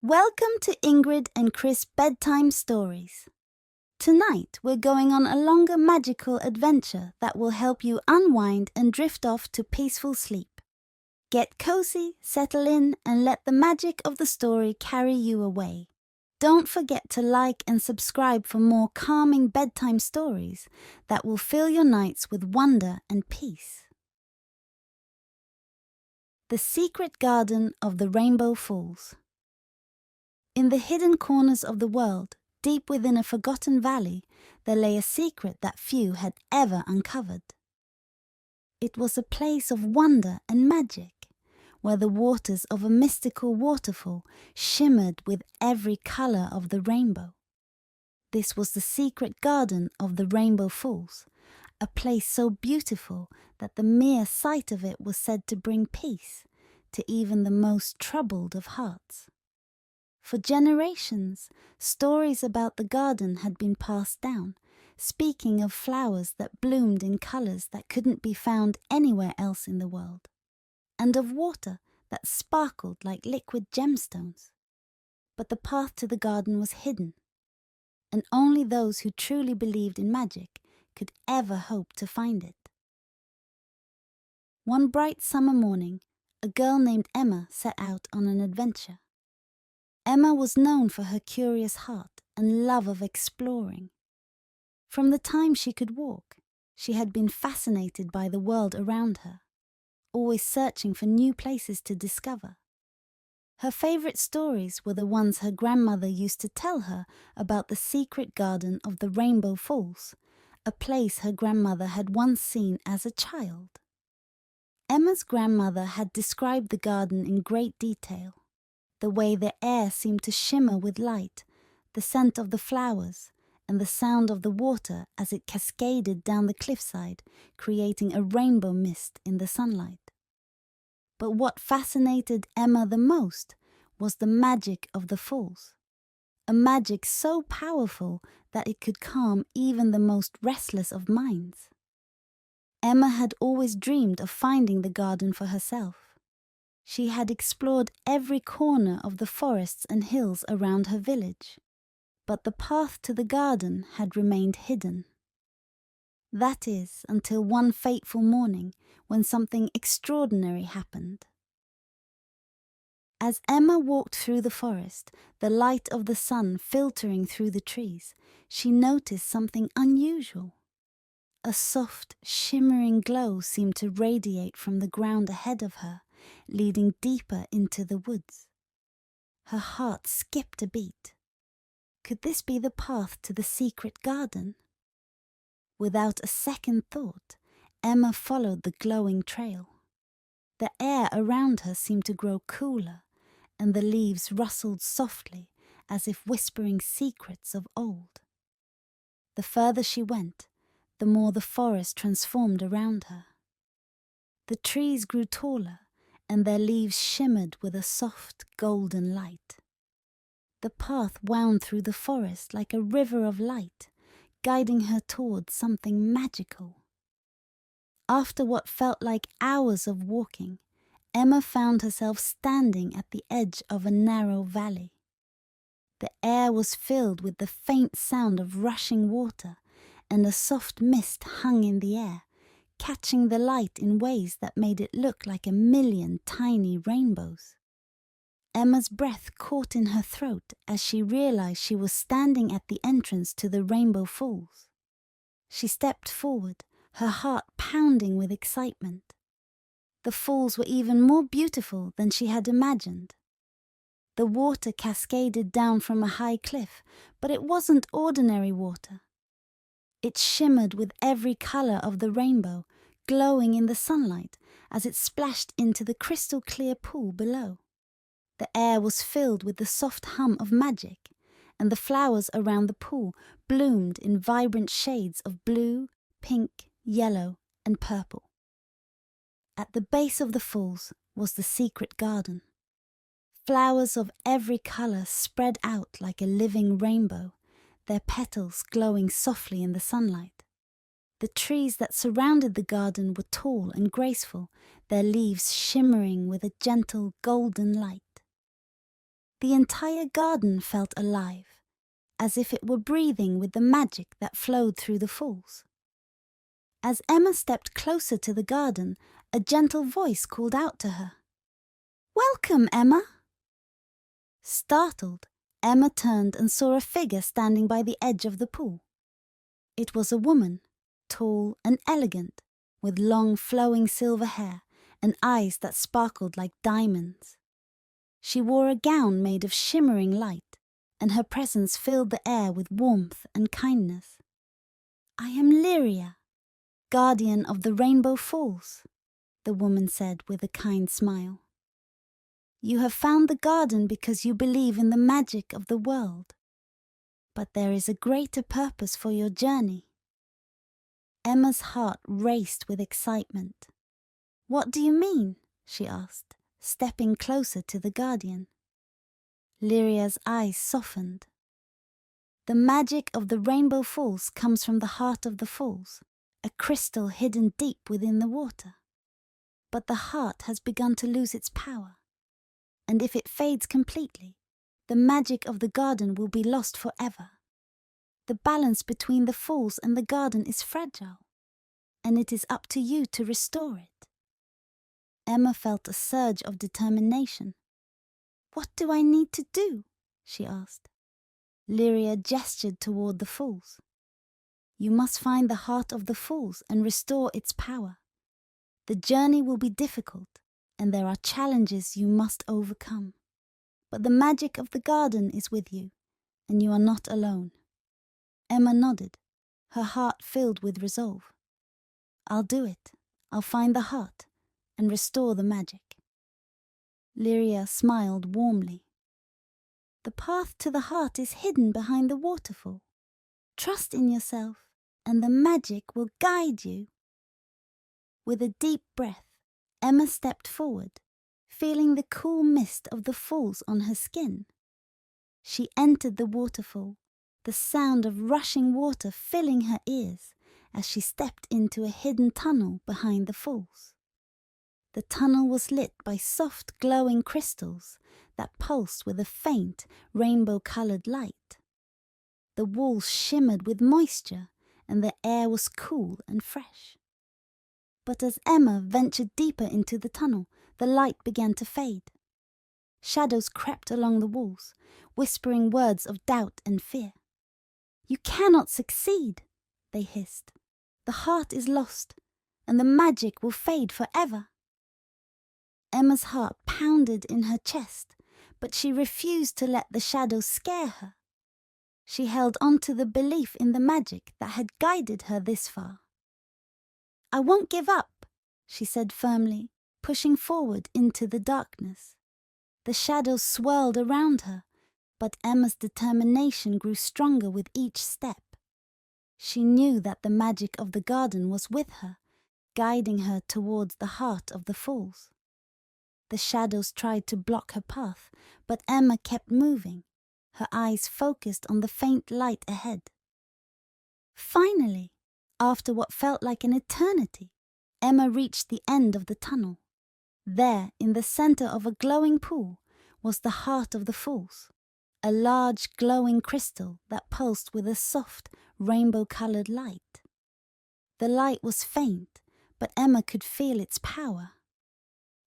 Welcome to Ingrid and Chris Bedtime Stories. Tonight we're going on a longer magical adventure that will help you unwind and drift off to peaceful sleep. Get cozy, settle in, and let the magic of the story carry you away. Don't forget to like and subscribe for more calming bedtime stories that will fill your nights with wonder and peace. The Secret Garden of the Rainbow Falls. In the hidden corners of the world, deep within a forgotten valley, there lay a secret that few had ever uncovered. It was a place of wonder and magic, where the waters of a mystical waterfall shimmered with every color of the rainbow. This was the secret garden of the Rainbow Falls, a place so beautiful that the mere sight of it was said to bring peace to even the most troubled of hearts. For generations, stories about the garden had been passed down, speaking of flowers that bloomed in colors that couldn't be found anywhere else in the world, and of water that sparkled like liquid gemstones. But the path to the garden was hidden, and only those who truly believed in magic could ever hope to find it. One bright summer morning, a girl named Emma set out on an adventure. Emma was known for her curious heart and love of exploring. From the time she could walk, she had been fascinated by the world around her, always searching for new places to discover. Her favorite stories were the ones her grandmother used to tell her about the secret garden of the Rainbow Falls, a place her grandmother had once seen as a child. Emma's grandmother had described the garden in great detail. The way the air seemed to shimmer with light, the scent of the flowers, and the sound of the water as it cascaded down the cliffside, creating a rainbow mist in the sunlight. But what fascinated Emma the most was the magic of the falls, a magic so powerful that it could calm even the most restless of minds. Emma had always dreamed of finding the garden for herself. She had explored every corner of the forests and hills around her village, but the path to the garden had remained hidden. That is, until one fateful morning when something extraordinary happened. As Emma walked through the forest, the light of the sun filtering through the trees, she noticed something unusual. A soft, shimmering glow seemed to radiate from the ground ahead of her, leading deeper into the woods. Her heart skipped a beat. Could this be the path to the secret garden? Without a second thought, Emma followed the glowing trail. The air around her seemed to grow cooler, and the leaves rustled softly as if whispering secrets of old. The further she went, the more the forest transformed around her. The trees grew taller, and their leaves shimmered with a soft golden light. The path wound through the forest like a river of light, guiding her towards something magical. After what felt like hours of walking, Emma found herself standing at the edge of a narrow valley. The air was filled with the faint sound of rushing water, and a soft mist hung in the air, catching the light in ways that made it look like a million tiny rainbows. Emma's breath caught in her throat as she realized she was standing at the entrance to the Rainbow Falls. She stepped forward, her heart pounding with excitement. The falls were even more beautiful than she had imagined. The water cascaded down from a high cliff, but it wasn't ordinary water. It shimmered with every color of the rainbow, glowing in the sunlight as it splashed into the crystal clear pool below. The air was filled with the soft hum of magic, and the flowers around the pool bloomed in vibrant shades of blue, pink, yellow, and purple. At the base of the falls was the secret garden. Flowers of every color spread out like a living rainbow, their petals glowing softly in the sunlight. The trees that surrounded the garden were tall and graceful, their leaves shimmering with a gentle golden light. The entire garden felt alive, as if it were breathing with the magic that flowed through the falls. As Emma stepped closer to the garden, a gentle voice called out to her. "Welcome, Emma!" Startled, Emma turned and saw a figure standing by the edge of the pool. It was a woman, tall and elegant, with long flowing silver hair and eyes that sparkled like diamonds. She wore a gown made of shimmering light, and her presence filled the air with warmth and kindness. "I am Lyria, guardian of the Rainbow Falls," the woman said with a kind smile. "You have found the garden because you believe in the magic of the world. But there is a greater purpose for your journey." Emma's heart raced with excitement. "What do you mean?" she asked, stepping closer to the guardian. Lyria's eyes softened. "The magic of the Rainbow Falls comes from the heart of the falls, a crystal hidden deep within the water. But the heart has begun to lose its power, and if it fades completely, the magic of the garden will be lost forever. The balance between the falls and the garden is fragile, and it is up to you to restore it." Emma felt a surge of determination. "What do I need to do?" she asked. Lyria gestured toward the falls. "You must find the heart of the falls and restore its power. The journey will be difficult, and there are challenges you must overcome. But the magic of the garden is with you, and you are not alone." Emma nodded, her heart filled with resolve. "I'll do it. I'll find the heart and restore the magic." Lyria smiled warmly. "The path to the heart is hidden behind the waterfall. Trust in yourself, and the magic will guide you." With a deep breath, Emma stepped forward, feeling the cool mist of the falls on her skin. She entered the waterfall, the sound of rushing water filling her ears as she stepped into a hidden tunnel behind the falls. The tunnel was lit by soft glowing crystals that pulsed with a faint rainbow-colored light. The walls shimmered with moisture and the air was cool and fresh. But as Emma ventured deeper into the tunnel, the light began to fade. Shadows crept along the walls, whispering words of doubt and fear. "You cannot succeed," they hissed. "The heart is lost, and the magic will fade forever." Emma's heart pounded in her chest, but she refused to let the shadows scare her. She held on to the belief in the magic that had guided her this far. "I won't give up," she said firmly, pushing forward into the darkness. The shadows swirled around her, but Emma's determination grew stronger with each step. She knew that the magic of the garden was with her, guiding her towards the heart of the falls. The shadows tried to block her path, but Emma kept moving, her eyes focused on the faint light ahead. Finally, after what felt like an eternity, Emma reached the end of the tunnel. There, in the center of a glowing pool, was the heart of the falls, a large glowing crystal that pulsed with a soft, rainbow-colored light. The light was faint, but Emma could feel its power.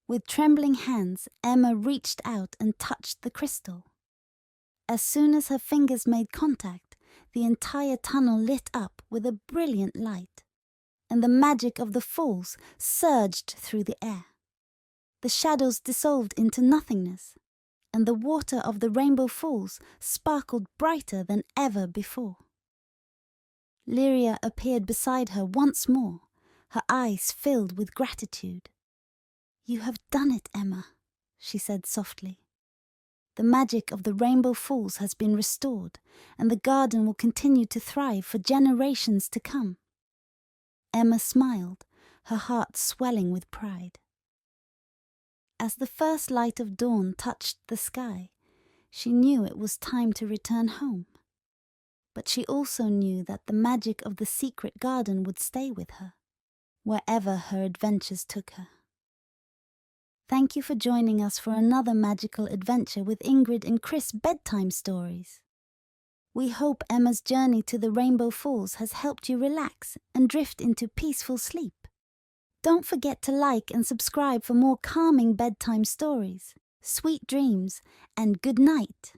With trembling hands, Emma reached out and touched the crystal. As soon as her fingers made contact, the entire tunnel lit up with a brilliant light, and the magic of the falls surged through the air. The shadows dissolved into nothingness, and the water of the Rainbow Falls sparkled brighter than ever before. Lyria appeared beside her once more, her eyes filled with gratitude. "You have done it, Emma," she said softly. "The magic of the Rainbow Falls has been restored, and the garden will continue to thrive for generations to come." Emma smiled, her heart swelling with pride. As the first light of dawn touched the sky, she knew it was time to return home. But she also knew that the magic of the secret garden would stay with her, wherever her adventures took her. Thank you for joining us for another magical adventure with Ingrid and Chris Bedtime Stories. We hope Emma's journey to the Rainbow Falls has helped you relax and drift into peaceful sleep. Don't forget to like and subscribe for more calming bedtime stories. Sweet dreams and good night.